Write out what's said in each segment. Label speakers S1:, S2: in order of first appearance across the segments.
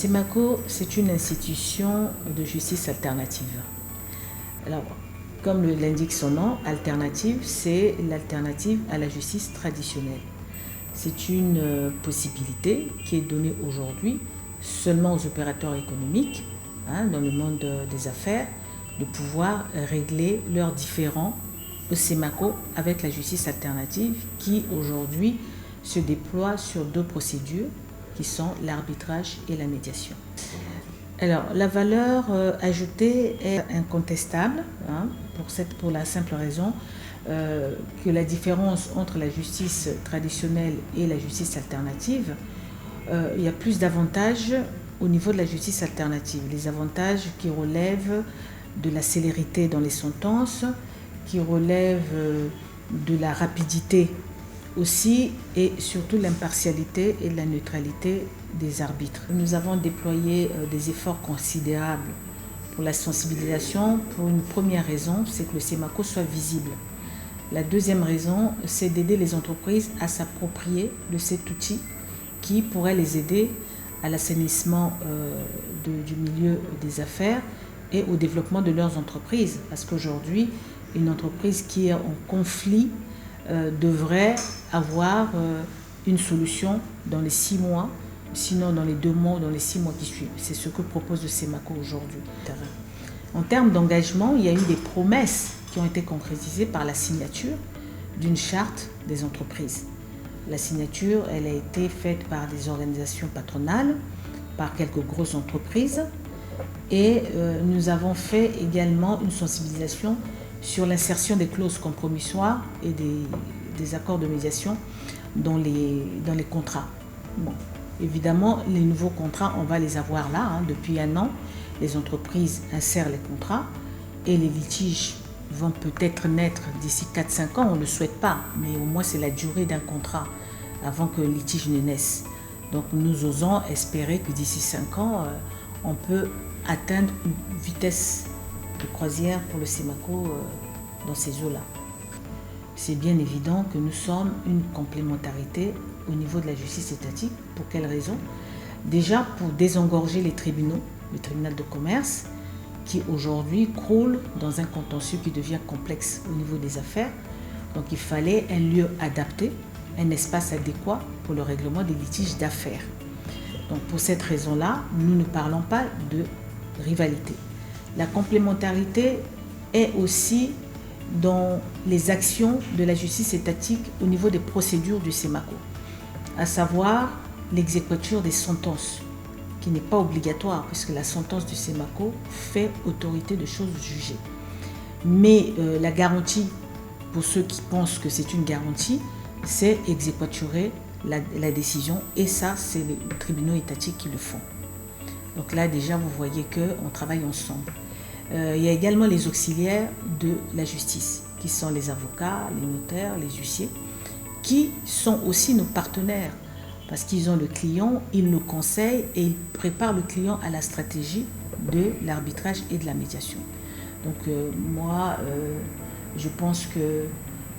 S1: SEMACO, c'est une institution de justice alternative. Alors, comme l'indique son nom, alternative, c'est l'alternative à la justice traditionnelle. C'est une possibilité qui est donnée aujourd'hui seulement aux opérateurs économiques, dans le monde des affaires, de pouvoir régler leurs différends au SEMACO avec la justice alternative qui aujourd'hui se déploie sur deux procédures qui sont l'arbitrage et la médiation. Alors, la valeur ajoutée est incontestable, pour la simple raison que la différence entre la justice traditionnelle et la justice alternative, il y a plus d'avantages au niveau de la justice alternative. Les avantages qui relèvent de la célérité dans les sentences, qui relèvent de la rapidité aussi et surtout l'impartialité et la neutralité des arbitres. Nous avons déployé des efforts considérables pour la sensibilisation pour une première raison, c'est que le SEMACO soit visible. La deuxième raison, c'est d'aider les entreprises à s'approprier de cet outil qui pourrait les aider à l'assainissement du milieu des affaires et au développement de leurs entreprises. Parce qu'aujourd'hui, une entreprise qui est en conflit devrait avoir une solution dans les 6 mois, sinon dans les 2 mois ou dans les 6 mois qui suivent. C'est ce que propose le SEMACO aujourd'hui. En termes d'engagement, il y a eu des promesses qui ont été concrétisées par la signature d'une charte des entreprises. La signature, elle a été faite par des organisations patronales, par quelques grosses entreprises et nous avons fait également une sensibilisation sur l'insertion des clauses compromissoires et des accords de médiation dans les contrats. Bon, évidemment, les nouveaux contrats, on va les avoir là. Depuis 1 an, les entreprises insèrent les contrats et les litiges vont peut-être naître d'ici 4-5 ans. On ne le souhaite pas, mais au moins c'est la durée d'un contrat avant que le litige ne naisse. Donc nous osons espérer que d'ici 5 ans, on peut atteindre une vitesse de croisière pour le SEMACO dans ces eaux-là. C'est bien évident que nous sommes une complémentarité au niveau de la justice étatique. Pour quelles raisons? Déjà pour désengorger les tribunaux, le tribunal de commerce, qui aujourd'hui croule dans un contentieux qui devient complexe au niveau des affaires. Donc il fallait un lieu adapté, un espace adéquat pour le règlement des litiges d'affaires. Donc pour cette raison-là, nous ne parlons pas de rivalité. La complémentarité est aussi dans les actions de la justice étatique au niveau des procédures du SEMACO, à savoir l'exécution des sentences, qui n'est pas obligatoire puisque la sentence du SEMACO fait autorité de choses jugées. Mais la garantie, pour ceux qui pensent que c'est une garantie, c'est exécuter la décision et ça, c'est les tribunaux étatiques qui le font. Donc là, déjà, vous voyez qu'on travaille ensemble. Il y a également les auxiliaires de la justice, qui sont les avocats, les notaires, les huissiers, qui sont aussi nos partenaires, parce qu'ils ont le client, ils nous conseillent et ils préparent le client à la stratégie de l'arbitrage et de la médiation. Donc moi, je pense que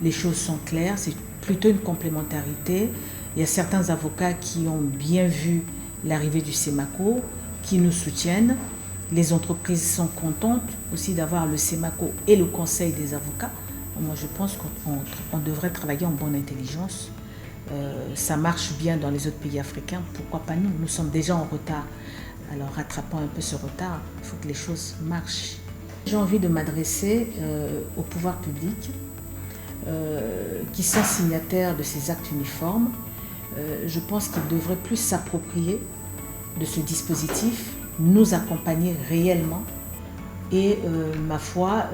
S1: les choses sont claires, c'est plutôt une complémentarité. Il y a certains avocats qui ont bien vu l'arrivée du SEMACO, qui nous soutiennent. Les entreprises sont contentes aussi d'avoir le SEMACO et le conseil des avocats. Moi, je pense qu'on devrait travailler en bonne intelligence. Ça marche bien dans les autres pays africains. Pourquoi pas nous? Nous sommes déjà en retard. Alors, rattrapons un peu ce retard. Il faut que les choses marchent. J'ai envie de m'adresser au pouvoir public qui sont signataires de ces actes uniformes. Je pense qu'ils devraient plus s'approprier de ce dispositif, nous accompagner réellement et, ma foi,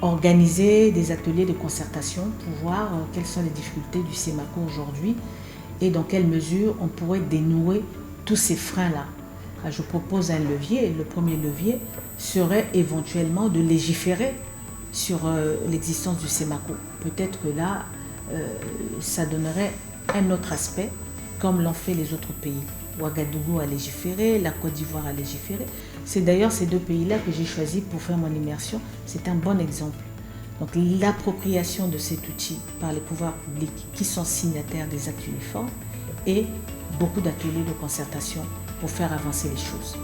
S1: organiser des ateliers de concertation pour voir quelles sont les difficultés du SEMACO aujourd'hui et dans quelle mesure on pourrait dénouer tous ces freins-là. Je propose un levier. Le premier levier serait éventuellement de légiférer sur l'existence du SEMACO. Peut-être que là, ça donnerait un autre aspect, comme l'ont fait les autres pays. Ouagadougou a légiféré, la Côte d'Ivoire a légiféré. C'est d'ailleurs ces 2 pays-là que j'ai choisi pour faire mon immersion. C'est un bon exemple. Donc l'appropriation de cet outil par les pouvoirs publics qui sont signataires des actes uniformes et beaucoup d'ateliers de concertation pour faire avancer les choses.